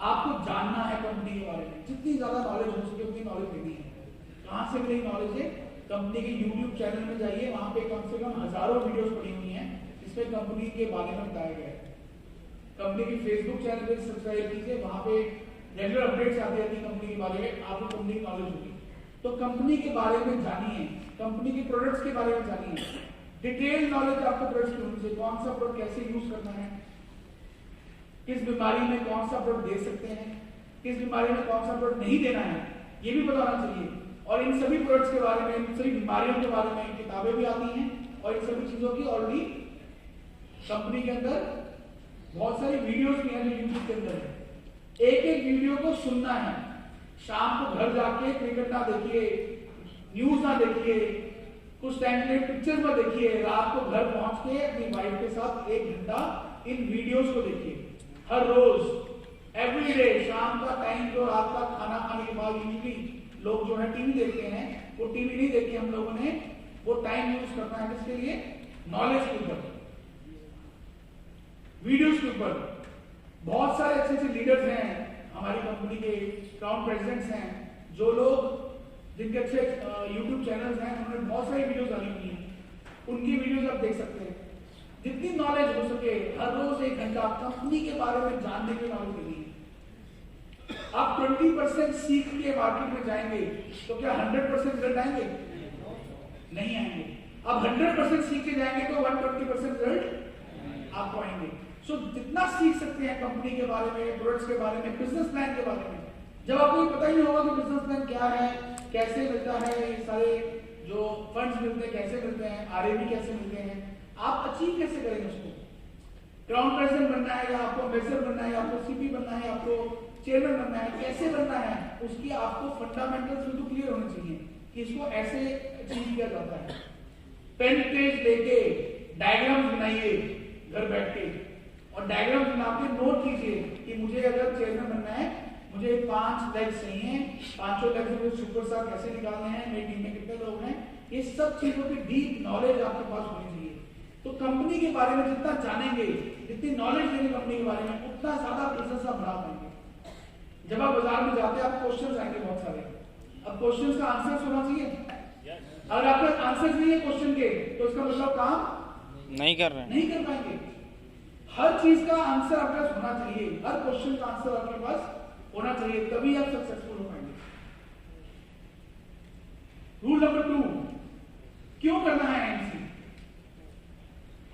आपको जानना है कंपनी के बारे में, जितनी ज्यादा नॉलेज हो सके उतनी नॉलेज लेनी है। कहां से मिलेगी नॉलेज है? कंपनी के यूट्यूब चैनल में जाइए, वहां पे कम से कम हजारों वीडियोस पड़ी हुई हैं जिसमें कंपनी के बारे में बताया गया है। कंपनी की फेसबुक चैनल पे सब्सक्राइब कीजिए, वहां पे रेगुलर अपडेट्स आती रहती है कंपनी के बारे में, आपको कंपनी की नॉलेज होगी। तो कंपनी के बारे में जानिए, कंपनी के प्रोडक्ट्स के बारे में जानिए, डिटेल नॉलेज आपको प्रोडक्ट्स की होनी चाहिए। कौन सा प्रोडक्ट कैसे यूज करना है, किस बीमारी में कौन सा प्रोडक्ट दे सकते हैं, किस बीमारी में कौन सा प्रोडक्ट नहीं देना है, ये भी बताना चाहिए। और इन सभी प्रोडक्ट्स के बारे में, इन सभी बीमारियों के बारे में किताबें भी आती हैं और इन सभी चीजों की ऑलरेडी कंपनी के अंदर बहुत सारी वीडियोस भी हैं जो यूट्यूब के अंदर है। एक एक वीडियो को सुनना है, शाम को घर जाके क्रिकेट ना देखिए, न्यूज ना देखिए, कुछ टाइम के लिए पिक्चर्स में देखिए, रात को घर पहुंच के अपनी वाइफ के साथ 1 घंटा इन वीडियोस को देखिए हर रोज, एवरी डे। शाम का टाइम जो रात का खाना खाने के बाद यूजली लोग जो है टीवी देखते हैं, वो टीवी नहीं देखी हम लोगों ने, वो टाइम यूज करना है किसके लिए? नॉलेज के ऊपर, वीडियोस के ऊपर। बहुत सारे अच्छे अच्छे लीडर्स हैं हमारी कंपनी के, क्राउन प्रेसिडेंट्स हैं, जो लोग जिनके अच्छे यूट्यूब चैनल्स हैं, उन्होंने बहुत सारी वीडियोस डाली हुई हैं, उनकी वीडियोस आप देख सकते हैं। जितनी नॉलेज हो सके हर रोज 1 घंटा कंपनी के बारे में जानने की नॉलेज के लिए। आप 20% सीख के मार्केट में जाएंगे तो क्या 100% रिजल्ट आएंगे? नहीं आएंगे। अब 100% सीख के जाएंगे तो 120% रिजल्ट आपको आएंगे। सो जितना सीख सकते हैं कंपनी के बारे में, प्रोडक्ट्स के बारे में, बिजनेस प्लान के बारे में, जब आपको पता ही नहीं होगा कि बिजनेस प्लान क्या है, कैसे मिलता है, ये सारे जो फंड्स मिलते हैं कैसे मिलते हैं, आरएबी कैसे मिलते हैं, आप अचीव कैसे करेंगे उसको? क्राउन प्रेसिडेंट बनना है या आपको एम्बेसडर बनना है या आपको सीपी बनना है या आपको चेयरमैन बनना है, कैसे बनना है, उसकी आपको फंडामेंटल्स बिल्कुल क्लियर होने चाहिए कि इसको ऐसे अचीव किया जाता है। पेन पेज लेके डायग्राम बनाइए घर बैठ के, और डायग्राम बना के नोट कीजिए कि मुझे अगर चेयरमैन बनना है, मुझे 5 लेग्स चाहिए, 5 लेग्स में सुपर स्टार कैसे निकालने हैं, मेरी टीम में कितने लोग हैं, ये सब चीजों की डीप नॉलेज आपके पास होनी चाहिए। तो कंपनी के बारे में जितना जानेंगे, जितनी नॉलेज लेंगे कंपनी के बारे में, उतना ज्यादा बिजनेस आप बढ़ा पाएंगे। जब आप बाजार में जाते हैं, आप क्वेश्चंस आएंगे बहुत सारे, अब क्वेश्चंस का आंसर होना चाहिए। अगर आपके आंसर नहीं है क्वेश्चन के, तो इसका मतलब काम नहीं कर रहे हैं, नहीं कर पाएंगे। हर चीज का आंसर आपके पास होना चाहिए, हर क्वेश्चन का आंसर आपके पास होना चाहिए, तभी आप सक्सेसफुल हो पाएंगे। रूल नंबर 2, क्यों करना है आईएमसी?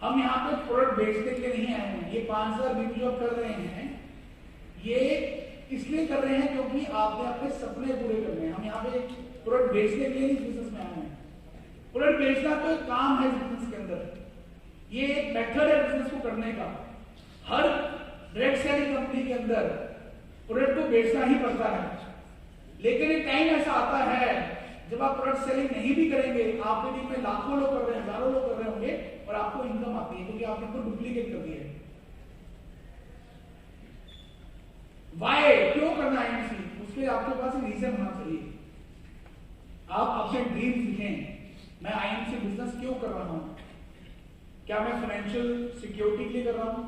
हम यहाँ पे प्रोडक्ट बेचने के लिए नहीं आए हैं। ये 5000 वीडियो जो आप कर रहे हैं, ये इसलिए कर रहे हैं क्योंकि आपने अपने सपने पूरे करने हैं। हम यहाँ पे प्रोडक्ट बेचने के लिए इस बिजनेस में आए हैं। प्रोडक्ट बेचना तो एक काम है बिजनेस के अंदर, ये एक मेथड है बिजनेस को करने का। हर डायरेक्ट सेलिंग कंपनी के अंदर प्रोडक्ट को बेचना ही पड़ता है, लेकिन एक टाइम ऐसा आता है जब आप प्रोडक्ट सेलिंग नहीं भी करेंगे, आपके टीम में लाखों लोग कर रहे हैं, हजारों लोग कर रहे होंगे, और आपको इनकम आती है क्योंकि आपने तो डुप्लीकेट कर दिया है। वाई, क्यों करना है आईएमसी? उसके आपके पास एक रीजन होना चाहिए। आप अपने ड्रीम लिखें, मैं आईएमसी बिजनेस क्यों कर रहा हूं? क्या मैं फाइनेंशियल सिक्योरिटी के लिए कर रहा हूं?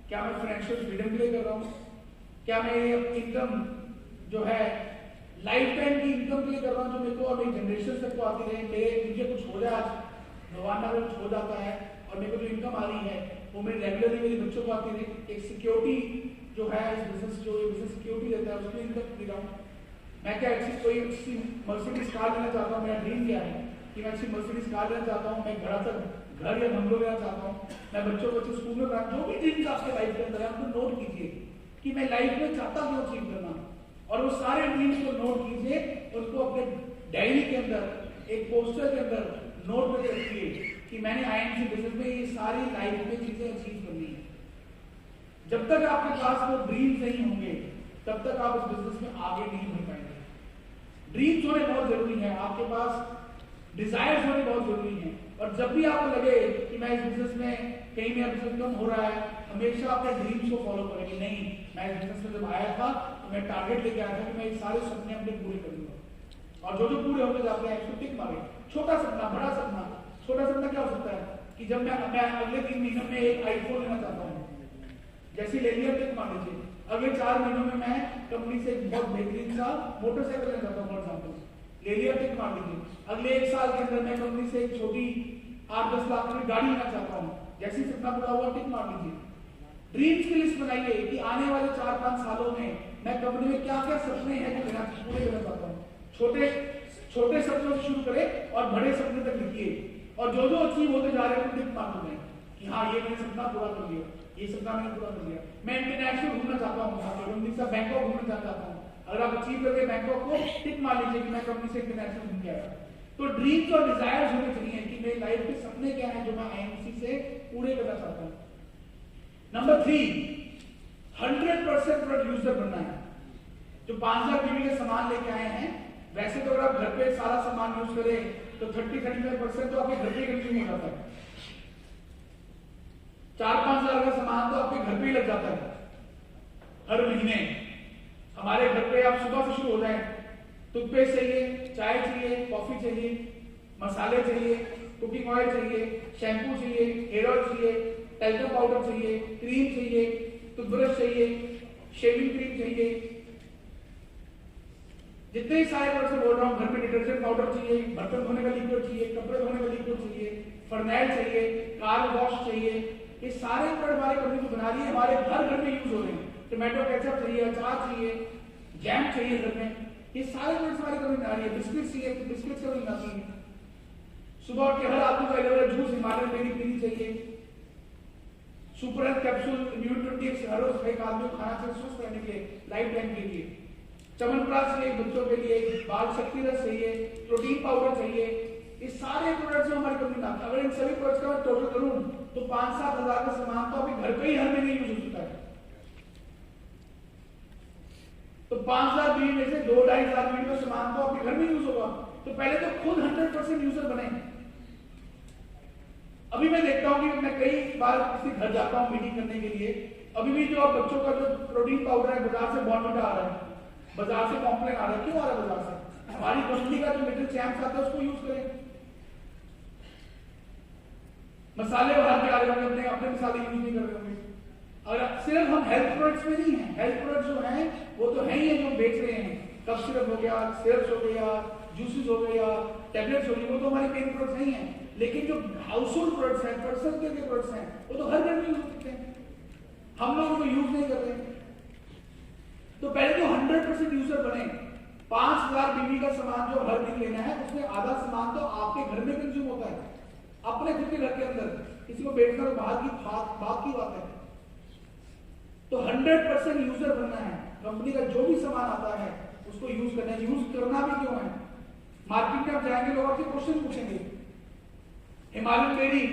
क्या मैं फाइनेंशियल फ्रीडम के लिए कर रहा हूं? क्या मैं इनकम जो है लाइफ टाइम की इनकम के लिए कर रहा हूं, जो मेरे को और मेरी जनरेशन तक को आती रहे? मुझे कुछ हो जाए, आज भगवान ना कुछ हो जाता है और मेरे को जो इनकम आ रही है वो मेरी रेगुलरली मेरे बच्चों को आती रहे। एक सिक्योरिटी जो है इस बिजनेस, जो ये बिजनेस सिक्योरिटी देता है, उसकी इनकम दे रहा हूँ। मैं क्या कोई मर्सिडीज कार लेना चाहता हूँ? मेरा ड्रीम क्या है कि मैं अच्छी मर्सिडीज कार लेना चाहता हूँ, मैं घर या बंगलो लेना चाहता हूँ, मैं बच्चों को अच्छे स्कूल में पढ़ा। जो भी ड्रीम्स आपके लाइफ के अंदर है, आपको नोट कीजिए कि मैं लाइफ में चाहता क्यों अचीव करना, और वो सारे ड्रीम्स को नोट कीजिए, उनको अपने डायरी के अंदर, एक पोस्टर के अंदर नोट करके रखिए कि मैंने आईएमसी बिजनेस में ये सारी लाइफ में चीजें अचीव करनी है। जब तक आपके पास वो ड्रीम्स नहीं होंगे, तब तक आप इस बिजनेस में आगे नहीं बढ़ पाएंगे। ड्रीम्स होने बहुत जरूरी है, आपके पास डिजायर्स होने बहुत जरूरी हैं। और जब भी आपको लगे कि मैं इस बिजनेस में कहीं मेरा बिजनेस कम हो रहा है, हमेशा अपने ड्रीम्स को फॉलो करेंगे। नहीं, मैं इस बिजनेस में जब आया था तो मैं टारगेट लेके आया था कि मैं ये सारे सपने अपने पूरे करूंगा, और जो जो पूरे होते जाते हैं उसको टिक मारे। छोटा सपना, बड़ा सपना। छोटा सपना क्या हो सकता है कि जब मैं अगले 3 महीनों में एक आईफोन लेना चाहता हूँ, जैसे ले लिया टिक मार लीजिए। अगले 4 महीनों में मैं कंपनी से एक बहुत बेहतरीन सा मोटरसाइकिल लेना चाहता हूँ, फॉर एग्जाम्पल, ले लिया, टिक मार लीजिए। अगले 1 साल के अंदर मैं कंपनी से एक छोटी 8-10 लाख की गाड़ी लेना चाहता हूँ, जैसे ही सपना पूरा हुआ टिक मार लीजिए। ड्रीम्स की लिस्ट बनाइए कि आने वाले 4-5 सालों में मैं कंपनी में क्या क्या सपने हैं जो पूरे करना चाहता हूँ। छोटे सपनों से शुरू करें और बड़े सपने तक लिखिए, और जो जो अचीव होते जा रहे हैं टिक मार दें कि हाँ ये मैंने सपना पूरा कर लिया, ये सपना मैंने पूरा कर लिया। मैं इंटरनेशनल घूमना चाहता हूँ, बैंकॉक घूमना चाहता हूँ, अगर आप अचीव करके बैंकॉक को टिक मार लीजिए कि मैं कंपनी से इंटरनेशनल घूम के आया। तो ड्रीम्स और डिजायर्स होने चाहिए कि मेरी लाइफ के सपने क्या हैं जो मैं आईएमसी से पूरे करना चाहता हूँ। नंबर 3, 100% प्रोड्यूसर बनना है। जो 5000 बीवी के सामान लेके आए हैं, वैसे तो अगर आप घर पे सारा सामान यूज करें तो 30-35% तो आपके घर पे कंज्यूम हो जाता है। 4-5 हजार का सामान तो आपके घर पे ही लग जाता है हर महीने। हमारे घर पे आप सुबह से शुरू हो जाए, टूथपेस्ट चाहिए, चाय चाहिए, कॉफी चाहिए, मसाले चाहिए, कुकिंग ऑयल चाहिए, शैम्पू चाहिए, हेयर ऑयल चाहिए, टेल्को पाउडर चाहिए, क्रीम चाहिए, टूथब्रश चाहिए, शेविंग क्रीम चाहिए, जितने सारे प्रोडक्ट से बोल रहा हूँ। घर में डिटर्जेंट पाउडर चाहिए, बर्तन धोने का लिक्विड चाहिए, कपड़े धोने का लिक्विड चाहिए, फर्नेल चाहिए, कार वॉश चाहिए। ये सारे प्रोडक्ट हमारी कंपनी जो बना रही है हमारे हर घर में यूज हो रहे हैं। टोमेटो केचप चाहिए, अचार चाहिए, जैम चाहिए घर में, ये सारे प्रोडक्ट हमारी कंपनी बना रही है। बिस्किट चाहिए, बिस्किट से बनाती है। सुबह उठ के हर आदमी को एलोवेरा जूस, हिमालयन बेरी पीनी चाहिए। सुपर हेल्थ कैप्सूल, इम्यून 20 हर रोज एक आदमी को खाना चाहिए स्वस्थ रहने के लिए, लाइफ टाइम के लिए। च्यवनप्राश चाहिए बच्चों के लिए, बाल शक्ति रस चाहिए, प्रोटीन पाउडर चाहिए। ये सारे प्रोडक्ट्स जो हमारी कंपनी बनाती है, अगर इन सभी प्रोडक्ट्स का मैं टोटल करूं तो 5-7 हजार का सामान तो आपके घर पे ही हर महीने यूज हो चुका है। तो 5000 बीवी में से 2-2.5 हजार बीवी का सामान तो आपके घर में यूज होगा। तो पहले तो खुद 100% यूजर बने। अभी मैं देखता हूं कि मैं कई बार किसी घर जाता हूं मीटिंग करने के लिए, अभी भी जो बच्चों का जो प्रोटीन पाउडर है बाजार से बॉर्नविटा आ रहा है, बाजार से कॉम्प्लेन आ रहा है। क्यों आ रहा है बाजार से? हमारी कंपनी का जो लिटिल चैम्प्स आता है उसको यूज करें। मसाले बाहर के आ रहे होंगे, अपने मसाले यूज नहीं कर रहे होंगे। और सिर्फ हम हेल्थ प्रोडक्ट्स में नहीं है, हेल्थ प्रोडक्ट्स जो हैं वो तो है ही है जो बेच रहे हैं। कफ सिरप हो गया, सिरप्स हो गया, जूसेस हो गया, टैबलेट्स हो गई, वो तो हमारे मेन प्रोडक्ट्स नहीं है। लेकिन जो हाउस होल्ड प्रोडक्ट्स हैं, पर्सनल केयर के प्रोडक्ट्स हैं, वो तो हर घर में यूज होते हैं, हम लोग उनको यूज नहीं कर रहे। तो पहले तो 100% यूजर बने। 5000 बीवी का सामान जो हर दिन लेना है, उसमें आधा सामान तो आपके घर में कंज्यूम होता है, अपने खुद के घर के अंदर। किसी को बेचना तो बाहर की बात की बात है। तो 100% यूजर बनना है। कंपनी का जो भी सामान आता है उसको यूज करना है। यूज करना भी क्यों है? मार्केट में आप जाएंगे, लोग आपसे क्वेश्चन पूछेंगे, हिमालयन बेरी,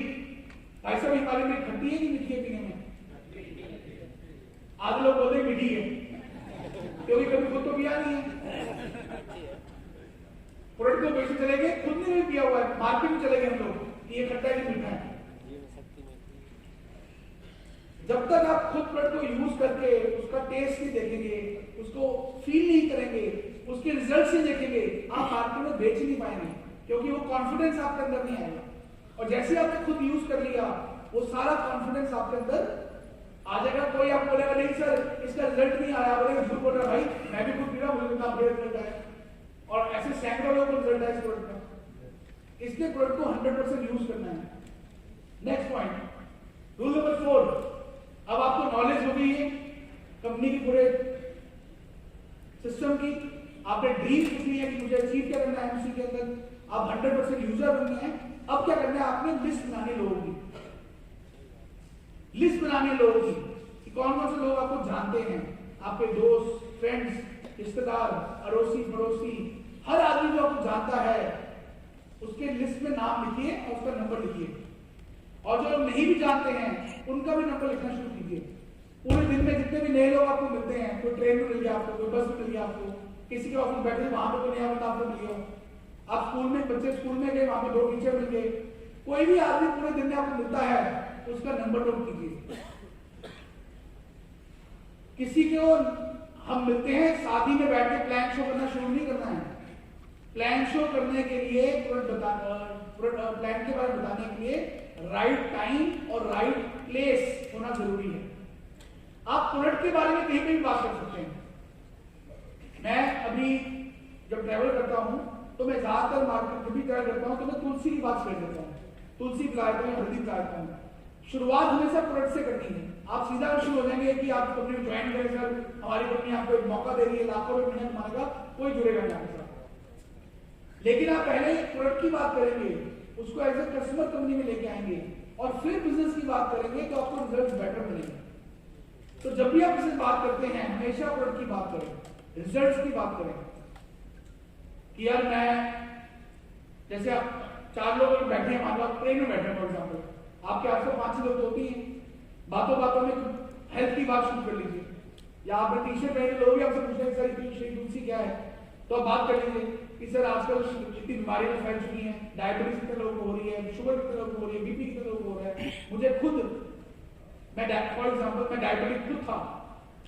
भाई साहब हिमालयन बेरी खट्टी है कि मीठी है पीने में? आधे लोग बोलते हैं मीठी है, क्योंकि कभी खुद तो पिया नहीं है। प्रोडक्ट को बेचने चले गए, खुद ने भी पिया हुआ है, मार्केट में चले गए हम लोग कि ये खट्टा है कि मीठा है। जब तक आप खुद प्रोडक्ट को यूज करके उसका टेस्ट नहीं देखेंगे, उसको फील नहीं करेंगे, उसके रिजल्ट नहीं देखेंगे, आप मार्केट में बेच नहीं पाएंगे, क्योंकि वो कॉन्फिडेंस आपके अंदर नहीं आएगा। और जैसे आपने खुद यूज कर लिया, वो सारा कॉन्फिडेंस आपके अंदर आ जाएगा। कोई आप बोलेगा नहीं सर इसका रिजल्ट नहीं आया, बोलेगा झूठ बोल रहा भाई, मैं भी खुद पी रहा हूं, मुझे कितना रिजल्ट आया। और ऐसे सैकड़ों लोगों को रिजल्ट आया इस प्रोडक्ट का। इसलिए प्रोडक्ट को 100% यूज करना है। Next point, rule number 4। अब आपको नॉलेज हो गई है कंपनी की पूरे सिस्टम की, आपने ड्रीम लिख ली है कि मुझे अचीव क्या करना है एमसी के अंदर, आप 100% यूजर बन गए हैं। अब क्या करना है? आपने लिस्ट बनानी लोगों की, लिस्ट बनानी लोगों की कि कौन कौन से लोग आपको जानते हैं, आपके दोस्त, फ्रेंड्स, रिश्तेदार, अड़ोसी पड़ोसी, हर आदमी जो आपको जानता है उसके लिस्ट में नाम लिखिए और उसका नंबर लिखिए। और जो लोग नहीं भी जानते हैं उनका भी नंबर लिखना शुरू कीजिए। पूरे दिन में जितने भी नए लोग आपको मिलते हैं, कोई ट्रेन में मिल गया आपको, कोई बस में मिल गया आपको, किसी के ऑफिस बैठे वहां पे कोई नया बंदा आपको मिल गया, आप स्कूल में बच्चे स्कूल में गए, वहां पे 2 टीचर मिल गए, कोई भी आदमी पूरे दिन में आपको मिलता है उसका नंबर नोट कीजिए। किसी को हम मिलते हैं, शादी में बैठ के प्लान शो करना शुरू नहीं करना है। प्लान शो करने के लिए प्लान के बारे में बताने के लिए राइट टाइम और राइट प्लेस होना जरूरी है। आप प्रोडक्ट के बारे में कहीं पे भी बात कर सकते हैं। मैं अभी जब ट्रैवल करता हूं तो मैं ज्यादातर मार्केट जब भी ट्रैवल करता हूं तो मैं तुलसी की बात कर देता हूं, तुलसी पिलाता हूं, हल्दी पिलाता हूं। शुरुआत हमेशा प्रोडक्ट से करनी है। आप सीधा शुरू हो जाएंगे कि आप कंपनी में ज्वाइन करें, सर हमारी कंपनी आपको एक मौका दे रही है, लाखों रुपए महीना कमाने का, कोई जुड़ेगा नहीं आपके साथ। लेकिन आप पहले प्रोडक्ट की बात करेंगे, उसको एज ए कस्टमर कंपनी में लेके आएंगे और फिर बिजनेस की बात करेंगे तो आपको रिजल्ट बेटर मिलेंगे। तो जब भी आप इससे बात करते हैं हमेशा प्रोडक्ट की बात करें, रिजल्ट्स की बात करें कि यार मैं, जैसे आप 4 लोग बैठे हैं, मान लो आप ट्रेन में बैठे हैं फॉर एग्जाम्पल, आपके आसपास 5-6 लोग होती हैं, बातों बातों में हेल्थ की बात शुरू कर लीजिए, या आपने टी शर्ट पहने लोग भी आपसे पूछते हैं सर तुलसी क्या है, तो आप बात कर लीजिए कि सर आजकल इतनी बीमारियां फैल चुकी हैं, डायबिटीज कितने लोगों को हो रही है, शुगर कितने लोगों को हो रही है, बीपी कितने लोगों को हो रहा है। मुझे खुद, मैं फॉर एग्जाम्पल मैं डायबिटिक खुद था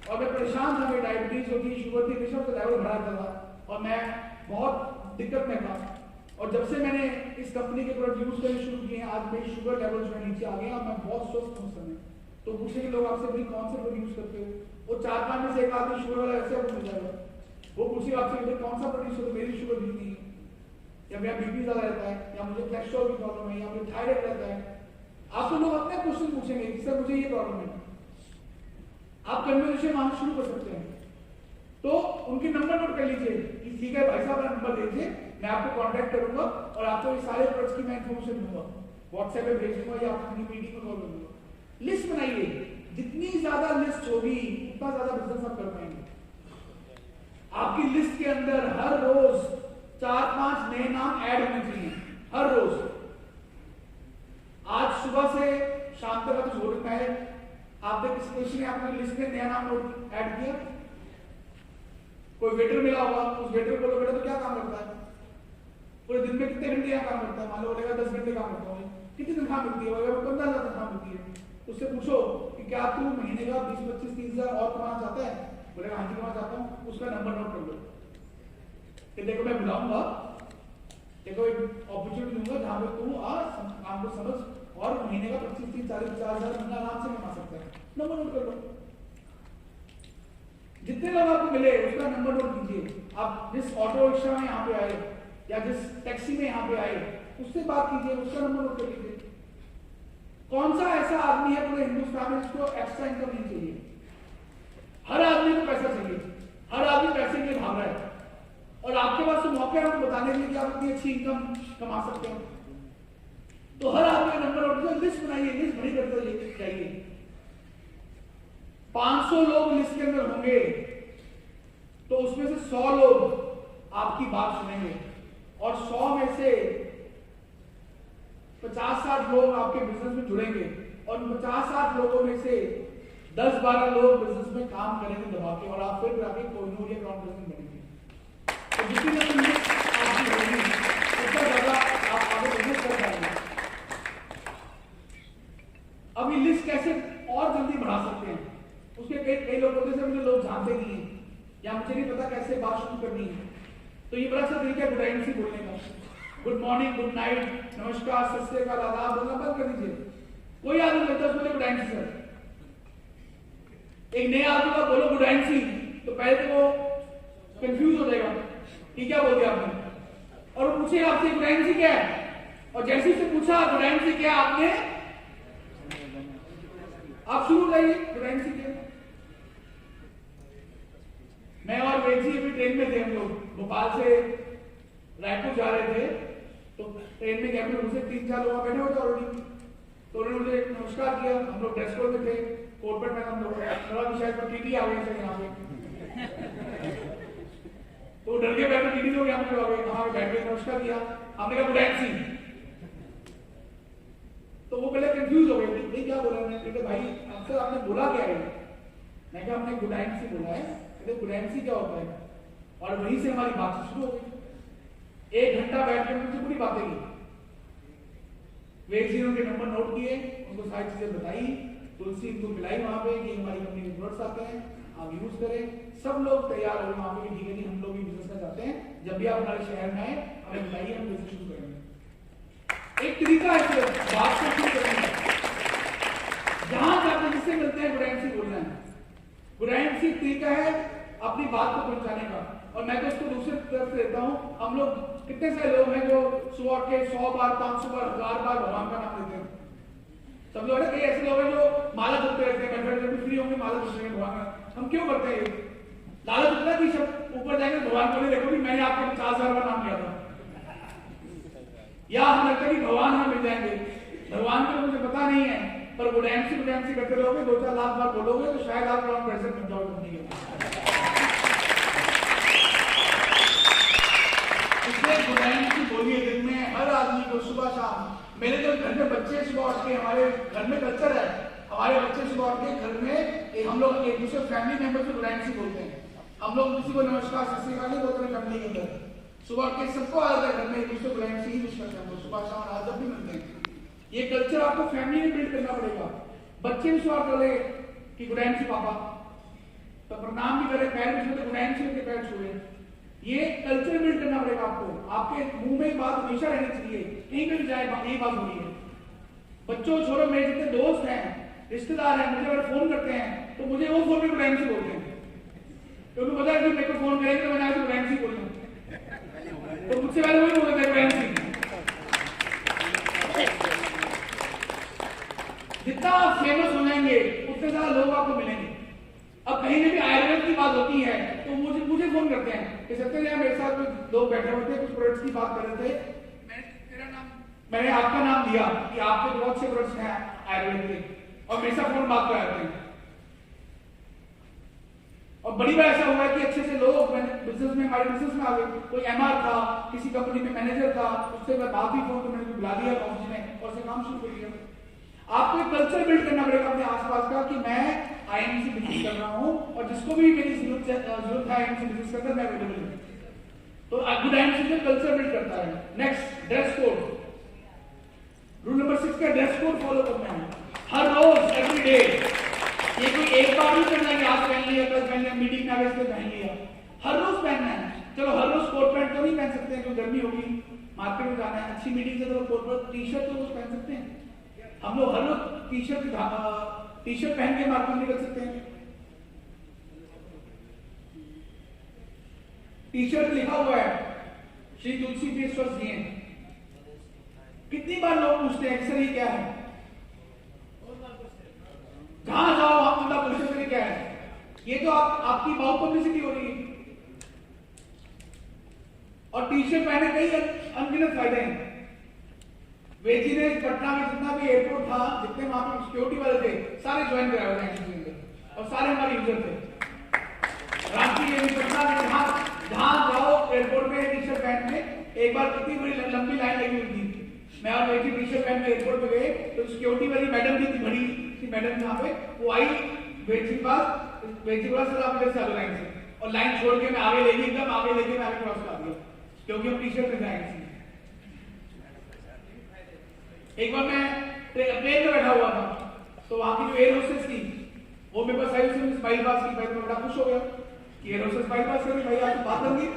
और मैं परेशान था, मेरी डायबिटीज होती, शुगर थी, प्रेशर का लेवल बढ़ा था और मैं बहुत दिक्कत में था। और जब से मैंने इस कंपनी के प्रोडक्ट यूज करने शुरू किए हैं, आज मेरी शुगर लेवल जो है नीचे आ गए और मैं बहुत स्वस्थ हूँ समय। तो पूछेंगे लोग आपसे भाई कौन से प्रोडक्ट यूज करते हो, वो 4-5 में से एक आदमी शुगर वाला ऐसे आपको मिल जाएगा, वो पूछेगा आपसे कौन सा प्रोडक्ट यूज, मेरी शुगर नहीं है, या मेरा बीपी ज्यादा रहता है, या मुझे कोलेस्ट्रॉल की प्रॉब्लम है, या मुझे थायराइड रहता है। आपको लोग अपने क्वेश्चन पूछेंगे कि सर मुझे ये प्रॉब्लम है, आप कन्वर्सेशन वहां शुरू कर सकते हैं। तो उनके नंबर नोट कर लीजिए कि ठीक है भाई साहब अपना नंबर दीजिए, मैं आपको कांटेक्ट करूंगा और आपको ये सारे प्रोडक्ट्स की मैं इंफॉर्मेशन दूंगा, व्हाट्सएप पे भेज दूंगा या अपनी मीटिंग में कॉल करूंगा। लिस्ट बनाइए, जितनी ज्यादा लिस्ट होगी उतना ज्यादा बिजनेस आप कर पाएंगे। आपकी लिस्ट के अंदर हर रोज 4-5 नए नाम ऐड होने चाहिए, हर रोज। आज सुबह से शाम तक आप छोड़ है, आपने किसी क्वेश्चन ने आपने लिस्ट में नया नाम नोट ऐड किया, कोई वेटर मिला होगा, उस वेटर को बेटा तो क्या काम करता है, पूरे दिन में कितने घंटे यहाँ काम करता है, मान लो बोलेगा 10 घंटे काम करता हूँ, कितनी तनख्वाह मिलती है, 15,000 तनख्वाह मिलती है। उससे पूछो कि क्या तू महीने का 20-25-30,000 और कमाना चाहता है, बोलेगा हाँ जी कमाना चाहता हूँ, उसका नंबर नोट कर लो कि देखो मैं बुलाऊंगा, देखो एक अपॉर्चुनिटी दूंगा जहां पे तू काम को समझ और महीने का 25-30-40-50,000 महीना आराम से कमा सकता है, नंबर नोट कर लो। जितने लोग आपको मिले उसका नंबर नोट कीजिए। आप जिस ऑटो रिक्शा में यहाँ पे आए या जिस टैक्सी में यहाँ पे आए उससे बात कीजिए, उसका नंबर नोट कर लीजिए। कौन सा ऐसा आदमी है पूरे हिंदुस्तान में जिसको एक्स्ट्रा इनकम नहीं चाहिए? हर आदमी को पैसा चाहिए, हर आदमी पैसे के लिए भाग रहा है और आपके पास तो मौके हैं बताने के लिए कि आप इतनी अच्छी इनकम कमा सकते हो। तो हर आदमी का नंबर नोट, लिस्ट बनाइए, लिस्ट बड़ी करते चाहिए। 500 लोग लिस्ट के अंदर होंगे तो उसमें से 100 लोग आपकी बात सुनेंगे और 100 में से 50-60 लोग आपके बिजनेस में जुड़ेंगे और 50-60 लोगों में से 10-12 लोग बिजनेस में काम करेंगे दबा के और आप फिर जाके कोहिनूर या ग्राउंड बिजनेस बनेंगे। तो जितनी लिस्ट आपकी होगी उतना ज्यादा आप आगे बिजनेस कर पाएंगे। अब ये लिस्ट कैसे और जल्दी बढ़ा सकते हैं? उसके कई लोग होते हैं मुझे लोग जानते नहीं है या मुझे नहीं पता कैसे बात शुरू करनी है, तो ये बड़ा अच्छा तरीका है गुड नाइट से बोलने का। गुड मॉर्निंग, गुड नाइट, नमस्कार, सत श्री अकाल, आदाब बोलना बंद कर दीजिए। कोई आदमी बोलता है बोले गुड नाइट सर, एक नया आदमी का बोलो गुड नाइट सी तो पहले तो वो कंफ्यूज हो जाएगा कि क्या बोल दिया आपने, और वो पूछेगा आपसे गुड नाइट सी क्या है, और जैसे ही पूछा गुड नाइट सी क्या आपने, आप शुरू करिए गुड नाइट सी क्या। मैं और वेजी अभी ट्रेन में थे, हम लोग भोपाल से रायपुर जा रहे थे, तो ट्रेन में कैबिन मुझसे 3-4 लोग बैठे हुए थे ऑलरेडी, तो उन्होंने मुझे नमस्कार किया। हम लोग ड्रेस कोड में थे, कोट पैंट में हम लोग, थोड़ा भी शायद टीटी आ गई यहाँ पे तो डर के बैठे टीटी लोग यहाँ पे आ गए, वहां बैठ के नमस्कार किया, हमने कहा गुड नाइट सी, तो वो पहले कंफ्यूज हो गए क्या बोला मैंने, भाई अक्सर आपने बोला क्या है, मैं कहा हमने गुड नाइट सी बोला है, गुड नाइट सी क्या होता है, और वहीं से हमारी बातचीत शुरू हो गई। 1 घंटा बैठ कर मुझे पूरी बातें की, वेग जी के नंबर नोट किए, उनको सारी चीजें बताई, तुलसी इनको मिलाई वहां पे कि हमारी कंपनी के प्रोडक्ट्स आते हैं आप यूज करें। सब लोग तैयार हो वहां पे, ठीक है जी हम लोग भी बिजनेस करना चाहते हैं, जब भी आप हमारे शहर में आए हमें बताइए, हम बिजनेस शुरू करेंगे। एक तरीका है बात को शुरू करने का, जहां जाकर जिससे मिलते हैं गुड नाइट सी बोलना है, गुडायंसी तरीका है अपनी बात को पहुंचाने का। और मैं तो उसको दूसरी तरफ से देता हूँ, हम लोग कितने सारे लोग हैं जो सुबह के 100 बार 500 बार 1000 बार भगवान का नाम लेते हैं। सब लोग कई ऐसे लोग हैं जो माला जपते रहते हैं, मैं जब फ्री होंगे माला जपते हैं भगवान का। हम क्यों करते हैं? लालच होता है कि सब ऊपर जाएंगे भगवान को देखो कि मैंने आपके 50,000 बार नाम लिया था, या हम लगता है कि भगवान हमें मिल जाएंगे। भगवान को मुझे पता नहीं है, पर गुडायंसी करते रहोगे, 2-4 लाख बार बोलोगे तो शायद आप क्राउन प्रेसिडेंट बन जाओगे कंपनी के। इसलिए गुडायंसी बोलिए दिन में हर आदमी को सुबह शाम। मेरे जो घर में बच्चे सुबह उठ के, हमारे घर में कल्चर है, हमारे बच्चे सुबह उठ के घर में हम लोग एक दूसरे फैमिली मेंबर को गुडायंसी बोलते हैं। हम लोग किसी को नमस्कार सत श्री अकाल बोलते हैं फैमिली के अंदर। सुबह के सबको आदत है घर में एक दूसरे को गुडायंसी ही विश करते हैं, सुबह शाम आज जब भी मिलते हैं। ये कल्चर आपको फैमिली में बिल्ड करना पड़ेगा। बच्चे भी सुबह बोले कि गुडायंसी पापा, तो प्रणाम भी करें, पैर भी छूते, गुडायंसी के पैर छुए। ये कल्चर बिल्ड करना पड़ेगा आपको। आपके मुंह में बात हमेशा रहनी चाहिए, कहीं पे भी जाए यही बात हो रही है। बच्चों छोड़ो, मेरे जितने दोस्त हैं, रिश्तेदार हैं, मुझे अगर फोन करते हैं तो मुझे वो फोन में गुडायंसी बोलते हैं, क्योंकि पता है कि मेरे को फोन करेंगे तो मैंने आज गुडायंसी बोलना, तो मुझसे पहले वही बोलते थे गुडायंसी। जितना आप फेमस हो जाएंगे उतने ज्यादा लोग आपको मिलेंगे। अब कहीं भी आयुर्वेद की बात होती है तो मुझे फोन करते हैं कि सत्य मेरे साथ कुछ लोग बैठे होते हैं, कुछ प्रोडक्ट्स की बात कर रहे थे, मैंने आपका नाम दिया कि आपके बहुत से प्रोडक्ट्स हैं आयुर्वेद के, और मेरे साथ फोन बात कराते हैं। और बड़ी बार ऐसा हुआ है कि अच्छे से लोग बिजनेस में, हमारे बिजनेस में आ गए। कोई एमआर था, किसी कंपनी में मैनेजर था, उससे मैं बात ही फोन तो मैंने बुला दिया ऑफिस में और से काम शुरू कर दिया। आपको एक कल्चर बिल्ड करना पड़ेगा अपने आसपास का कि मैं आईएमसी बिजनेस कर रहा हूं और जिसको भी मेरी जरूरत है आईएमसी बिजनेस करना, मैं अवेलेबल हूं। तो गुड आईएमसी से कल्चर बिल्ड करता है। Next, dress code. Rule number 6 का ड्रेस कोड फॉलो करना है हर रोज, एवरी डे। ये कोई एक बार नहीं करना है, आज पहन लिया, कल पहन लिया, मीटिंग में आगे पहन लिया। हर रोज पहनना है। चलो हर रोज कोट पैंट तो नहीं पहन सकते क्योंकि गर्मी होगी, मार्केट में जाना है, अच्छी मीटिंग से तो कोट पैंट टी शर्ट तो रोज पहन सकते हैं। हम लोग हर रोज टी शर्ट पहन के मार्केट निकल सकते हैं। टी शर्ट लिखा हुआ है श्री तुलसी फेस वॉश दिए। कितनी बार लोग पूछते हैं सर ये क्या है, जहां जाओ आप बंदा पूछते हैं क्या है। ये तो आपकी बहुत पब्लिसिटी हो रही है। और टी शर्ट पहने कई अनगिनत फायदे हैं। वेजी ने पटना में जितना भी एयरपोर्ट था, जितने वहां पे सिक्योरिटी वाले थे, सारे ज्वाइन कराए हुए हैं और सारे हमारे यूजर थे। रांची के पटना में जहां जाओ एयरपोर्ट में टी शर्ट पहन के, एक बार कितनी बड़ी लंबी लाइन लगी हुई थी। मैं और वेजी टी शर्ट पहन के एयरपोर्ट पे गए तो सिक्योरिटी वाली मैडम भी थी, बड़ी सी मैडम यहाँ पे, वो आई वेजी पास, वेजी पास सर आप इधर से लाइन से, और लाइन छोड़ के मैं आगे ले गई, एकदम आगे लेके मैं आगे क्रॉस कर दिया क्योंकि हम टी शर्ट में जाएंगे। एक बार मैं प्लेन में बैठा हुआ था तो वहां की जो एयर होस्टेस थी वो मेरे पास आई, उसने स्माइल पास की, मैं बड़ा खुश हो गया कि एयर होस्टेस स्माइल पास करी, भाई आप बात कर दी।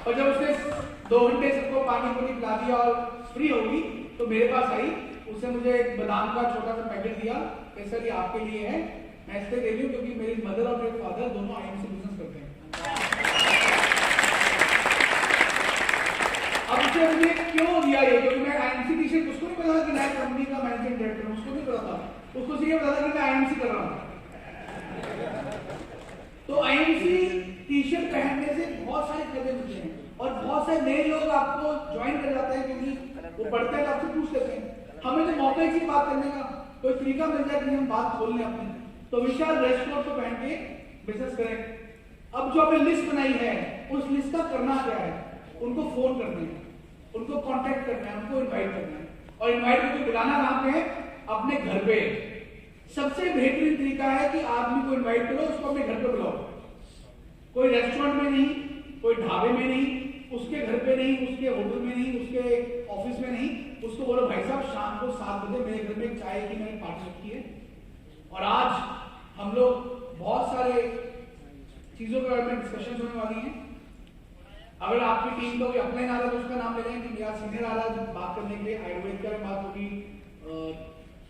और जब उसने 2 घंटे सबको पानी पूरी पिला दिया और फ्री होगी तो मेरे पास आई, उसने मुझे एक बादाम का छोटा सा पैकेट दिया कि सर ये आपके लिए है, मैं इसलिए दे रही हूँ क्योंकि मेरी मदर और मेरे फादर दोनों आईएमसी बिजनेस करते हैं। अब उसे मुझे क्यों दिया ये, क्योंकि मैं आईएमसी टी शर्ट, उसको नहीं पता कि मैं कंपनी का मैनेजिंग डायरेक्टर हूं, उसको नहीं पता था, उसको सिर्फ पता था कि मैं आईएमसी कर रहा हूं। तो आईएमसी टी शर्ट पहनने से बहुत सारे फायदे मिलते हैं और बहुत सारे नए लोग आपको ज्वाइन कर जाते हैं क्योंकि वो पढ़ते हैं तो आपसे पूछ लेते हैं। हमें तो मौका ही बात करने का कोई तरीका मिल जाए कि हम बात खोल लें अपनी, तो विशाल ड्रेस कोड को पहन के बिजनेस करें। अब जो आपने लिस्ट बनाई है उस लिस्ट का करना क्या है, उनको फोन करना है, उनको कांटेक्ट करना है, उनको इनवाइट करना है। और इनवाइट करके बुलाना कहां पे है, अपने घर पे। सबसे बेहतरीन तरीका है कि आदमी को इनवाइट करो, उसको अपने घर पे बुलाओ। कोई रेस्टोरेंट में नहीं, कोई ढाबे में नहीं, उसके घर पे नहीं, उसके होटल में नहीं, उसके ऑफिस में नहीं, उसको बोलो भाई साहब शाम को 7 बजे मेरे घर में चाय की मैंने पार्टी रखी है और आज हम लोग बहुत सारे चीजों के बारे में डिस्कशन होने वाली है। अगर आपकी टीम को अपने आ रहा है तो उसका नाम ले लें कि मेरा सीनियर आ रहा है बात करने के लिए, आयुर्वेद के बारे में बात होगी,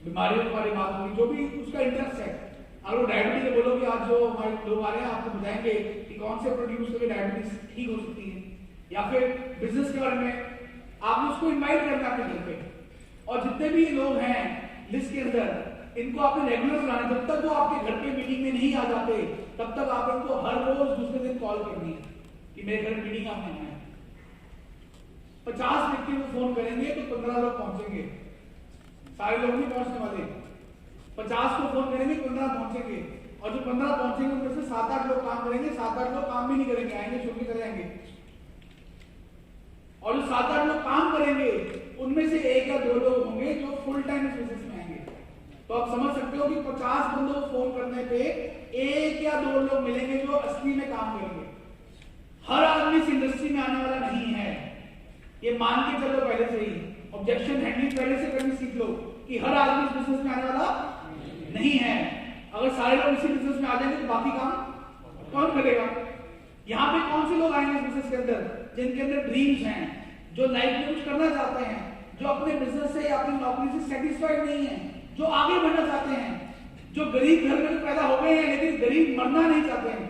बीमारियों के बारे में बात होगी, जो भी उसका इंटरेस्ट है अगर डायबिटीज के बोलो कि आज जो हमारे लोग आ रहे हैं आपको बताएंगे कि कौन से प्रोडक्ट यूज करके डायबिटीज ठीक हो सकती है, या फिर बिजनेस के बारे में आपने उसको इनवाइट करना अपने घर पे। और जितने भी लोग हैं लिस्ट के अंदर इनको आपने रेगुलर बनाना। जब तक वो आपके घर के मीटिंग में नहीं आ जाते तब तक आप इनको हर रोज दूसरे दिन कॉल करनी है कि मेरे घर मीटिंग आपने आना है। 50 व्यक्ति को फोन करेंगे तो 15 लोग पहुंचेंगे, सारे लोग नहीं पहुंचने वाले। 50 को फोन करेंगे 15 पहुंचेंगे, और जो 15 पहुंचेंगे उनमें से 7-8 लोग काम करेंगे, 7-8 लोग काम भी नहीं करेंगे, आएंगे छोड़ के चले जाएंगे। और जो 7-8 लोग काम करेंगे उनमें से 1 या 2 लोग होंगे जो फुल टाइम इस बिजनेस में आएंगे। तो आप समझ सकते हो कि 50 बंदों को फोन करने पे 1 या 2 लोग मिलेंगे जो असली में काम करेंगे। हर आदमी इस इंडस्ट्री में आने वाला नहीं है, ये मान के चलो पहले से ही। ऑब्जेक्शन हैंडलिंग पहले से करनी सीख लो कि हर आदमी इस बिजनेस में आने वाला नहीं है। अगर सारे लोग इसी बिजनेस में आ जाएंगे तो बाकी काम कौन करेगा? यहाँ पे कौन से लोग आएंगे इस बिजनेस के अंदर जिनके अंदर ड्रीम्स हैं, जो लाइफ में कुछ करना चाहते हैं, जो अपने बिजनेस से या अपनी नौकरी से सेटिस्फाइड नहीं है, जो आगे बढ़ना चाहते हैं, जो गरीब घर में पैदा हो गए हैं लेकिन गरीब मरना नहीं चाहते हैं।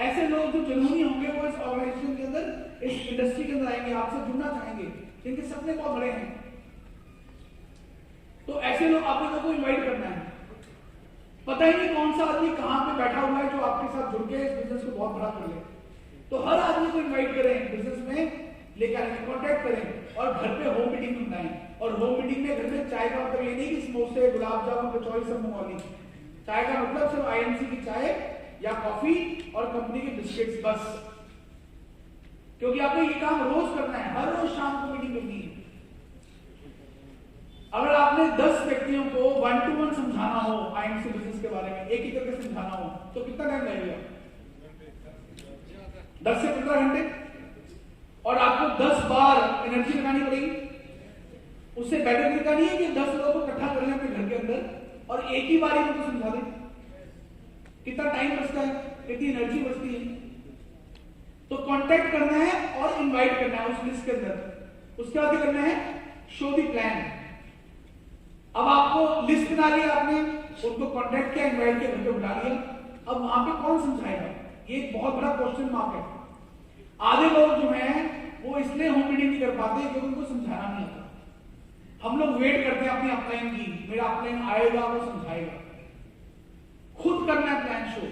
ऐसे लोग जो जुनूनी होंगे वो इस ऑर्गेनाइजेशन के अंदर, इस इंडस्ट्री के अंदर आएंगे, आपसे जुड़ना चाहेंगे, जिनके सपने बहुत बड़े हैं। तो ऐसे लोग आप लोगों को इनवाइट करना है। पता ही नहीं कौन सा आदमी कहां पे बैठा हुआ है जो आपके साथ जुड़ के इस बिजनेस को बहुत बड़ा कर ले। तो हर आदमी को इनवाइट करें, बिजनेस में लेकर आए, कांटेक्ट करें और घर पे होम मीटिंग बनाएं। और होम मीटिंग में घर में चाय का मतलब ये नहीं कि समोसे, गुलाब जामुन, कचौड़ी सब मंगवा ली। चाय का मतलब सिर्फ आईएमसी की चाय या कॉफी और कंपनी के बिस्किट्स बस। क्योंकि आपको ये काम रोज करना है, हर रोज शाम को मीटिंग करनी है। अगर आपने 10 व्यक्तियों को 1-to-1 समझाना हो आईएमसी बिजनेस के बारे में, एक ही करके समझाना हो, तो कितना टाइम लगेगा? 10 से 15 घंटे। और आपको 10 बार एनर्जी लगानी पड़ेगी। उससे बेटर तरीका नहीं है कि 10 लोगों को इकट्ठा कर लें अपने घर के अंदर और एक ही बार उनको समझा दें। कितना टाइम बचता है, कितनी एनर्जी बचती है। तो कांटेक्ट करना है और इनवाइट करना है उस लिस्ट के अंदर। उसके बाद करना है शो द प्लान। अब आपको लिस्ट बना लिया आपने, उनको कांटेक्ट किया, इनवाइट किया, घर पे बुला लिया। अब वहां पे कौन समझाएगा? ये एक बहुत बड़ा क्वेश्चन मार्क है। आधे लोग जो हैं वो इसलिए होम मीटिंग नहीं कर पाते क्योंकि उनको समझाना नहीं आता। हम लोग वेट करते हैं अपनी अपलाइन की, मेरा अपलाइन आएगा वो समझाएगा। खुद करना है प्लान शो,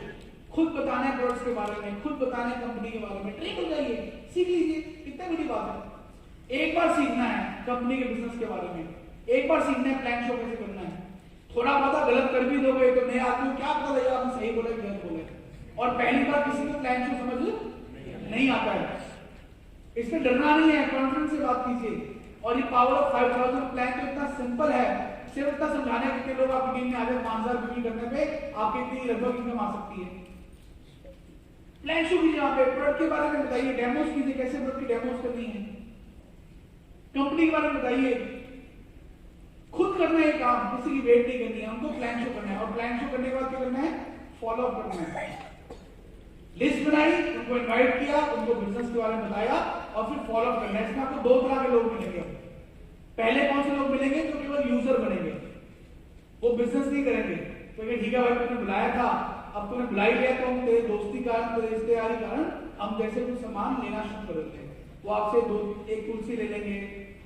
खुद बताना है प्रोडक्ट्स के बारे में, खुद बताना है कंपनी के बारे में। ट्रेन हो जाइए, सीख लीजिए, कितना बड़ी बात है। एक बार सीखना है कंपनी के बिजनेस के बारे में, एक बार सीखना है प्लान शो कैसे करना है। थोड़ा पता गलत कर भी दोगे तो नए आदमी क्या पता लगेगा आपने सही बोले गलत बोले। और पहली बार किसी को प्लान शो समझ नहीं आता है, इसमें डरना नहीं है, कॉन्फिडेंस से बात कीजिए। और ये पावर ऑफ 5000 प्लान तो इतना सिंपल है, सिर्फ इतना समझाने कितने लोग आप मीटिंग में आ जाए 5000 बिक्री करने पे आपकी इतनी लगभग इनकम आ सकती है। प्लान शो कीजिए, यहाँ पे प्रोडक्ट के बारे में बताइए, डेमोस कीजिए, कैसे प्रोडक्ट की डेमोस करनी है, कंपनी के बारे में बताइए। खुद करना है काम, किसी की वेट नहीं करनी है, हमको प्लान शो करना है। और प्लान शो करने के बाद क्या करना है? फॉलो अप करना है। लिस्ट बनाई, उनको इनवाइट किया, उनको बिजनेस के बारे में बताया और फिर फॉलो अप करना है। इसमें आपको 2 तरह के लोग मिलेंगे। पहले कौन से लोग मिलेंगे? जो केवल यूजर बनेंगे, वो बिजनेस नहीं करेंगे। तो ठीक है भाई, तुमने बुलाया था, अब तुमने बुलाई लिया तो हम तेरे दोस्ती कारण, तेरे रिश्तेदारी कारण हम जैसे कुछ सामान लेना शुरू कर देते हैं। वो आपसे एक तुलसी ले लेंगे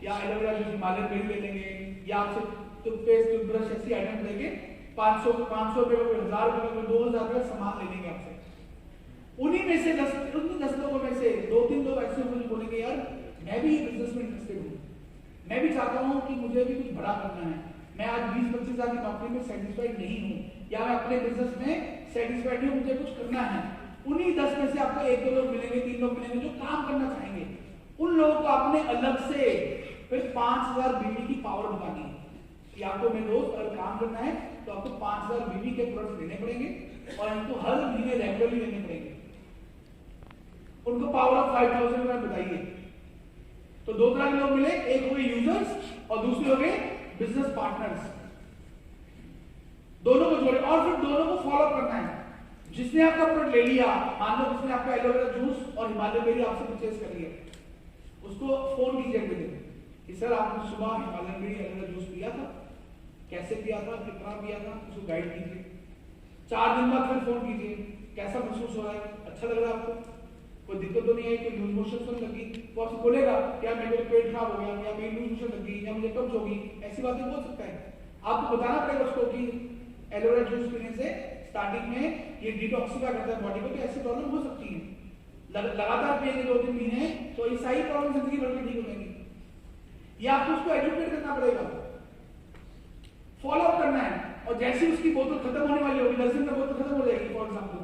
या एलोवेरा जूस हिमालयन बेरी ले लेंगे या आपसे टूथपेस्ट, टूथब्रश ऐसी आइटम लेके 500 रुपए का, 1000 रुपए का, 2000 रुपए का सामान ले लेंगे आपसे। उन्हीं में से 10 लोगों में से 2-3 लोग ऐसे मुझे बोलेंगे यार मैं भी बिजनेस में इंटरेस्टेड हूँ, मैं भी चाहता हूँ कि मुझे भी कुछ बड़ा करना है, मैं आज 20-25 हजार की नौकरी में सेटिस्फाइड नहीं हूँ या मैं अपने बिजनेस में सेटिस्फाइड नहीं हूँ, मुझे कुछ करना है। उन्हीं 10 में से आपको 1-2 लोग मिलेंगे, 3 लोग मिलेंगे जो काम करना चाहेंगे। उन लोगों को आपने अलग से फिर 5000 बीवी की पावर बतानी है कि आपको मेरे दोस्त अगर काम करना है तो आपको 5000 बीवी के प्रोडक्ट्स लेने पड़ेंगे और इनको हर महीने रेगुलरली लेने पड़ेंगे। उनको पावर ऑफ 5000 में बताइए। तो 2 तरह के लोग मिले, एक हो गए यूजर्स और दूसरे हो गए बिजनेस पार्टनर्स। दोनों को जोड़े और फिर दोनों को फॉलो करना है। जिसने आपका प्रोडक्ट ले लिया, मान लो जिसने आपका एलोवेरा जूस और हिमालयन बेरी आपसे परचेज कर लिया, उसको फोन कीजिए अगले दिन कि सर आपने सुबह हिमालयन बेरी एलोवेरा जूस पिया था, कैसे पिया था, कितना पिया था, उसको गाइड कीजिए। 4 दिन बाद फिर फोन कीजिए, कैसा महसूस हो रहा है, अच्छा लग रहा है आपको, कोई दिक्कत तो नहीं है, कोई लूज मोशन तो नहीं लगी, वो आपसे बोलेगा क्या मेरे को पेट खराब हो गया या मेरी लूज मोशन लगी या मुझे कब्ज होगी, ऐसी बातें बोल सकता है। आपको बताना पड़ेगा उसको कि एलोवेरा जूस पीने से स्टार्टिंग में ये डिटॉक्सिफाई करता है बॉडी को, तो ऐसी प्रॉब्लम हो सकती है। लगातार पिएंगे 2-3 महीने तो ये सारी प्रॉब्लम जिंदगी भर में ठीक हो जाएंगी। ये आपको उसको एजुकेट करना पड़ेगा, फॉलो अप करना है। और जैसे उसकी बोतल खत्म होने वाली होगी, 10 दिन में बोतल खत्म हो जाएगी फॉर एग्जाम्पल,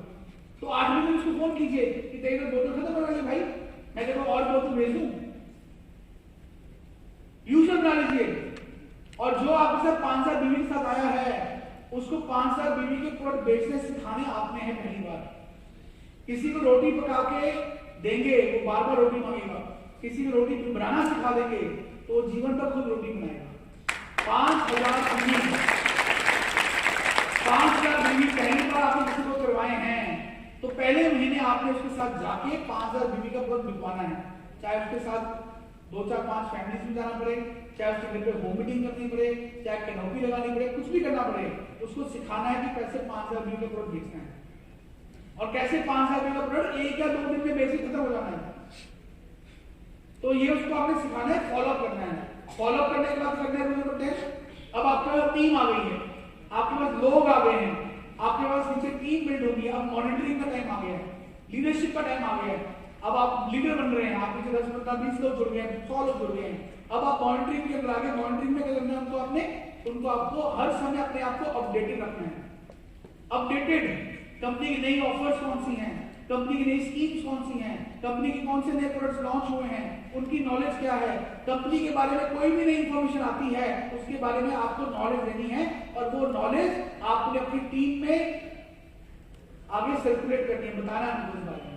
तो 8वें दिन उसको फोन कीजिए कि तेरी बोतल खत्म होने वाली, भाई मैं तेरे को और बोतल भेज दूं, यूजर बना लीजिए। और जो आपके साथ 5 साल बीवी के साथ आया है उसको 5 साल बीवी के प्रोडक्ट बेचने सिखाने आपने हैं पहली बार। किसी को रोटी पका के देंगे वो बार बार रोटी मांगेगा, किसी को रोटी बनाना सिखा देंगे तो वो जीवन भर खुद रोटी बनाएगा। 5,000 बीवी पहली बार आपने किसी को करवाए हैं तो पहले महीने आपने उसके साथ जाके 5,000 बीवी का प्रोडक्ट बिकवाना है, चाहे उसके साथ 2-4-5 फैमिलीज में जाना पड़े, चाहे उसके घर पे होम मीटिंग करनी पड़े, चाहे कैनोपी लगानी पड़े, कुछ भी करना पड़े, उसको सिखाना है कि कैसे 5,000 बीवी का प्रोडक्ट बेचना है और कैसे 5,000 बीवी का प्रोडक्ट 1 या 2 दिन में बेच खत्म हो जाना है। तो ये उसको आपने सिखाना है, फॉलो करना है। फॉलो करने के बाद करने हैं, अब आपके पास टीम आ गई है, आपके पास लोग आ गए हैं, आपके पास नीचे टीम बिल्ड होगी, अब मॉनिटरिंग का टाइम आ गया है, लीडरशिप का टाइम आ गया है। अब आप लीडर बन रहे हैं, आपके 10-15-20 लोग जुड़ गए हैं, 100 लोग जुड़ गए हैं। अब आप मॉनिटरिंग के अंदर आगे, मॉनिटरिंग में क्या करना है उनको आपको हर समय अपने आप को अपडेटेड रखना है। अपडेटेड, कंपनी की नई ऑफर्स कौन सी हैं, कंपनी की नई स्कीम्स कौन सी हैं, कंपनी के कौन से नए प्रोडक्ट्स लॉन्च हुए हैं, उनकी नॉलेज क्या है, कंपनी के बारे में कोई भी नई इंफॉर्मेशन आती है उसके बारे में आपको नॉलेज देनी है और वो नॉलेज आपने अपनी टीम में आगे सर्कुलेट करनी है, बताना है उनको इस बारे में।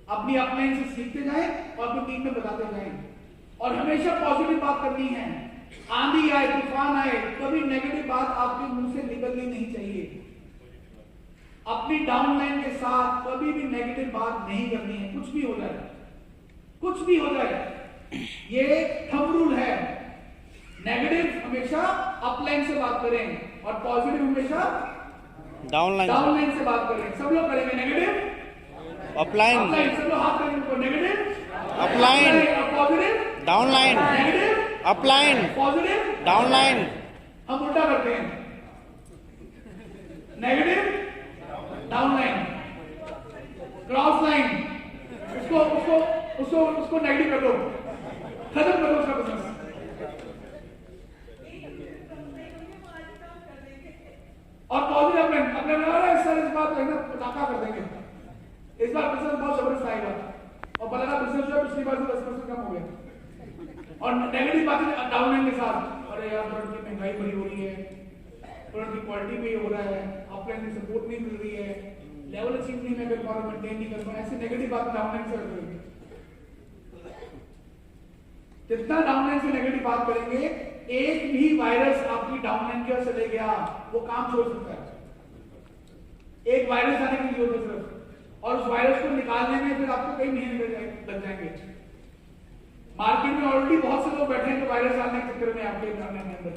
अपनी अपलाइन से सीखते जाएं और अपनी टीम में बताते जाएं और हमेशा पॉजिटिव बात करनी है। आंधी आए, तूफान आए, कभी नेगेटिव बात आपके मुंह से निकलनी नहीं चाहिए। अपनी डाउनलाइन के साथ कभी भी नेगेटिव बात नहीं करनी है, कुछ भी हो जाए, कुछ भी हो जाए। ये थंब रूल है, नेगेटिव हमेशा अपलाइन से बात करें और पॉजिटिव हमेशा डाउनलाइन से बात करें। सब लोग करेंगे नेगेटिव अपलाइन, सब लोग हाथ करेंगे, negative upline, positive downline, negative upline, positive downline. हम उल्टा करते हैं, नेगेटिव डाउनलाइन, क्रॉस लाइन, उसको नेगेटिव कर दो, खत्म कर दो उसका बिजनेस। और पॉजिटिव अपने इस बात को पटाखा कर देंगे, इस बार बिजनेस बहुत जबरदस्त आएगा और पता बिजनेस जो है पिछली बार से 10% कम हो गया। और नेगेटिव बातें डाउनलाइन के साथ, अरे यार प्रोडक्ट की महंगाई बड़ी हो रही है, प्रोडक्ट की क्वालिटी में ये हो रहा है, ऑफलाइन में सपोर्ट नहीं मिल रही है, लेवल अचीव नहीं मैं कर पा रहा हूं, मेंटेन नहीं कर पा रहा, ऐसी नेगेटिव बात डाउनलाइन से करेंगे। जितना डाउनलाइन से नेगेटिव बात करेंगे, एक भी वायरस आपकी डाउनलाइन की ओर चले गया वो काम छोड़ सकता है। एक वायरस आने की जरूरत है सिर्फ, और उस वायरस को निकालने में फिर आपको कई महीने लग जाएंगे। मार्केट में ऑलरेडी बहुत से लोग बैठे हैं जो वायरस डालने के चक्कर में आपके डाउनलाइन के अंदर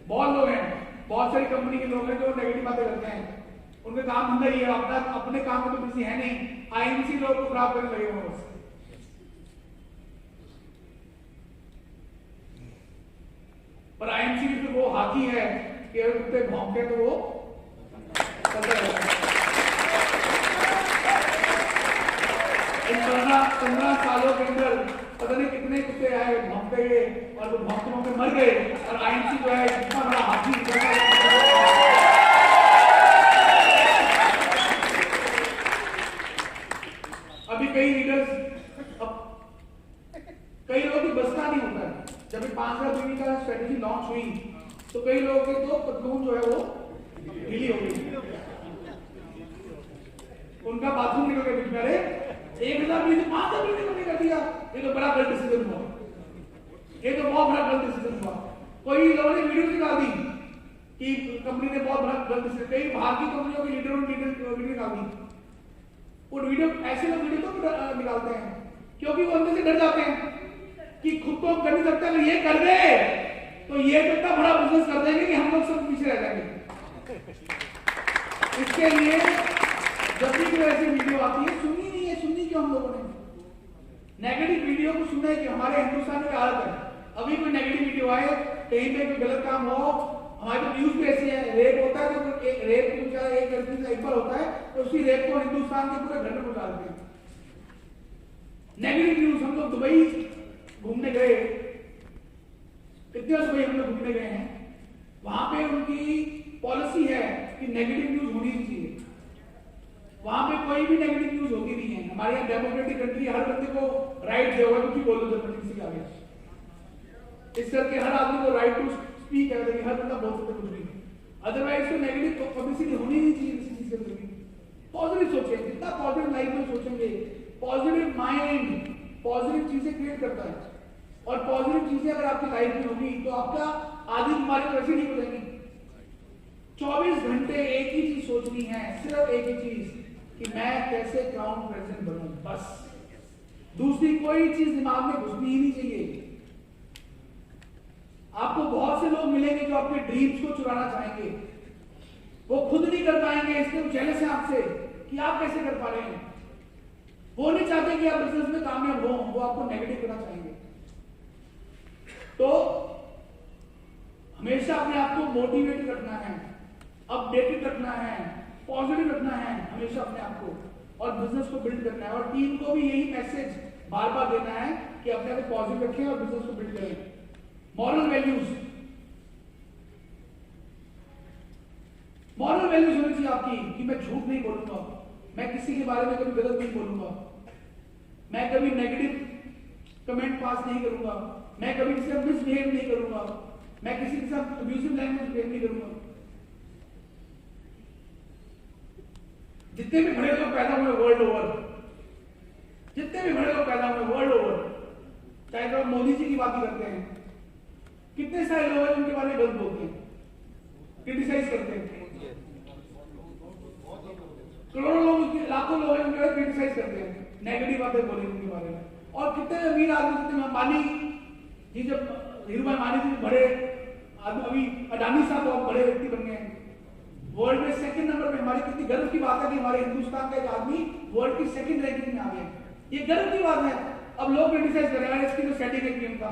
बहुत लोग हैं, बहुत सारी कंपनी के लोग हैं जो नेगेटिव बातें करते हैं। उनका काम धंधा ही है, अपने काम में तो बिजी है नहीं, आईएमसी लोग को खराब करने लगे हुए बस। पर आईएमसी भी तो वो हाथी है कि अगर कुत्ते भौंके तो वो चलता रहता है। इन 15 सालों के अंदर पता नहीं कितने कुत्ते आए भौंकते गए और वो भौंकते मर गए, और आईएमसी जो है इतना बड़ा हाथी अभी कई लीडर्स, कई लोगों की बस का नहीं होता है। जब 5,000 बीवी का स्ट्रेटेजी लॉन्च हुई तो कई लोगों के तो पतलून जो है वो ढीली हो गई, उनका बाथरूम निकल के बीच में, अरे 1,000 बीवी 5,000 बीवी को नहीं कर दिया, ये तो बड़ा गलत डिसीजन हुआ, ये तो बहुत बड़ा गलत डिसीजन हुआ। कोई लोगों ने वीडियो निकाल दी कि कंपनी ने बहुत बड़ा गलत डिसीजन, कई भारतीय कंपनियों के लीडरों ने वीडियो निकाल दी। वो वीडियो ऐसे लोग वीडियो तो निकालते हैं क्योंकि वो अंदर से डर जाते हैं कि खुद तो हम कर नहीं सकते, अगर ये कर गए तो ये तो इतना बड़ा बिजनेस कर देंगे कि हम लोग सब पीछे रह जाएंगे। इसके लिए जब भी कोई ऐसी वीडियो आती है, सुननी नहीं है, सुननी क्यों हम लोगों ने? नेगेटिव वीडियो को सुनना है कि हमारे हिंदुस्तान में क्या हालत है। अभी कोई नेगेटिव वीडियो आए, कहीं पे कोई गलत काम हो, हमारी तो न्यूज भी ऐसी है, रेप होता है तो रेप को बेचारा एक लड़की से एक बार होता है तो उसी रेप को हिंदुस्तान के पूरे घर में पहुंचा देते हैं। Negative news. हम लोग दुबई घूमने गए, कितने दुबई हम लोग घूमने गए हैं, वहां पे उनकी पॉलिसी है कि नेगेटिव न्यूज होनी नहीं चाहिए। वहां पे कोई भी नेगेटिव न्यूज होती नहीं है। हमारे यहाँ डेमोक्रेटिक कंट्री, हर बंदे को राइट दिया हुआ है, कुछ भी बोल दो जबरदस्ती के आगे। इस करके हर आदमी को राइट टू स्पीक है, लेकिन हर बंदा बोल सकता कुछ भी। अदरवाइज तो नेगेटिव पब्लिसिटी होनी नहीं चाहिए किसी चीज के अंदर भी। पॉजिटिव सोचें, जितना पॉजिटिव लाइफ में सोचेंगे, पॉजिटिव माइंड पॉजिटिव चीजें क्रिएट करता है, और पॉजिटिव चीजें अगर आपकी लाइफ में होगी तो आपका आधी बीमारी वैसे ठीक हो जाएगी। 24 घंटे एक ही चीज सोचनी है, सिर्फ एक ही चीज कि मैं कैसे क्राउन प्रेसिडेंट बनूं, बस। दूसरी कोई चीज दिमाग में घुसनी ही नहीं चाहिए। आपको बहुत से लोग मिलेंगे जो अपने ड्रीम्स को चुराना चाहेंगे, वो खुद नहीं कर पाएंगे, इसलिए वो जेलस है आपसे कि आप कैसे कर पा रहे हैं। वो नहीं चाहते कि आप बिजनेस में कामयाब हो, वो आपको नेगेटिव करना चाहेंगे। तो हमेशा अपने आप को मोटिवेटेड रखना है, अपडेटेड रखना है, पॉजिटिव रखना है हमेशा अपने आप को, और बिजनेस को बिल्ड करना है। और टीम को भी यही मैसेज बार बार देना है कि अपने आप को पॉजिटिव रखें और बिजनेस को बिल्ड करें। मॉरल वैल्यूज, मॉरल वैल्यूज होनी चाहिए आपकी कि मैं झूठ नहीं बोलूंगा, मैं किसी के बारे में कभी गलत नहीं बोलूंगा, मैं कभी नेगेटिव कमेंट पास नहीं करूंगा, मैं कभी किसी से मिसबिहेव नहीं करूंगा, मैं किसी के साथ अब्यूसिव लैंग्वेज बिहेव नहीं करूंगा। जितने भी बड़े लोग पैदा हुए वर्ल्ड ओवर, जितने भी बड़े लोग पैदा हुए वर्ल्ड ओवर, चाहे तो मोदी जी की बात ही करते हैं, कितने सारे लोग हैं उनके बारे में गलत बोलते हैं, क्रिटिसाइज करते हैं। करोड़ों लोग, लाखों लोग हैं उनके बारे में क्रिटिसाइज करते हैं, नेगेटिव बातें बोले उनके बारे में। और कितने अमीर आदमी, कितने अंबानी जी, जब धीरू भाई अंबानी जी बड़े आदमी, अभी अडानी साहब बहुत बड़े व्यक्ति बन गए हैं, वर्ल्ड में सेकंड नंबर पे। हमारी कितनी गर्व की बात है कि हमारे हिंदुस्तान का एक आदमी वर्ल्ड की सेकंड रैंकिंग में आ गया, ये गर्व की बात है। अब लोग क्रिटिसाइज कर रहे हैं इसकी तो सेटिंग है पीएम का,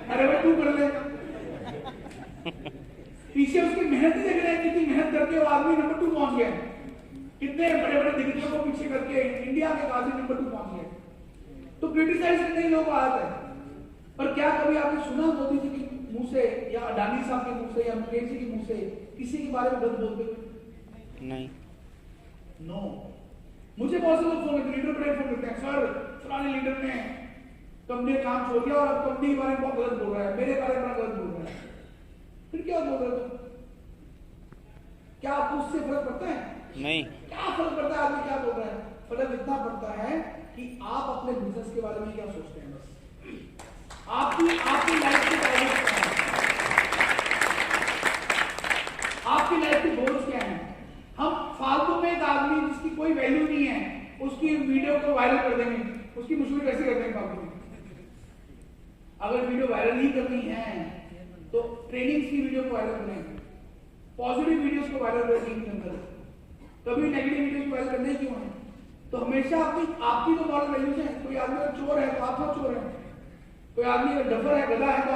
अरे भाई तू कर ले। पीछे उसकी मेहनत ही देख रहे हैं, कितनी मेहनत करके वो आदमी नंबर 2 पहुंच गया। कितने बड़े बड़े दिग्गजों को पीछे करके इंडिया के काजी नंबर 2 पहुंच गए। तो क्रिटिसाइज करने ही लोग आते हैं। पर क्या कभी आपने सुना मोदी जी के मुंह से या अडानी साहब के मुंह से या मुकेश जी के मुंह से किसी के बारे में गलत बोलते हुए? नहीं, नो। मुझे बहुत से लोग फोन, लीडर बड़े फोन करते हैं, सर फलाने लीडर ने कंपनी काम छोड़ दिया और अब कंपनी के बारे में बहुत गलत बोल रहा है, मेरे बारे में बड़ा गलत बोल रहा है। फिर क्या बोल रहे हो? क्या आपको उससे फर्क पड़ता है? नहीं। क्या फर्क पड़ता है आदमी क्या बोल रहा है? फर्क इतना पड़ता है कि आप अपने बिजनेस के बारे में क्या सोचते हैं। बस आपकी लाइफ की प्रायोरिटी क्या है, आपकी लाइफ के गोल्स क्या हैं। हम फालतू में एक आदमी जिसकी कोई वैल्यू नहीं है उसकी वीडियो को वायरल कर देंगे, उसकी मशहूरी कैसे कर देंगे फालतू में। अगर वीडियो वायरल नहीं करनी है तो ट्रेनिंग्स की वीडियो को वायरल करें, पॉजिटिव वीडियोस को वायरल करें के अंदर, कभी नेगेटिव वीडियोस को वायरल करने क्यों है। तो हमेशा आपकी तो मॉरल वैल्यूज है। कोई आदमी अगर चोर है तो आप सब चोर है, कोई आदमी अगर डफर है, गधा है तो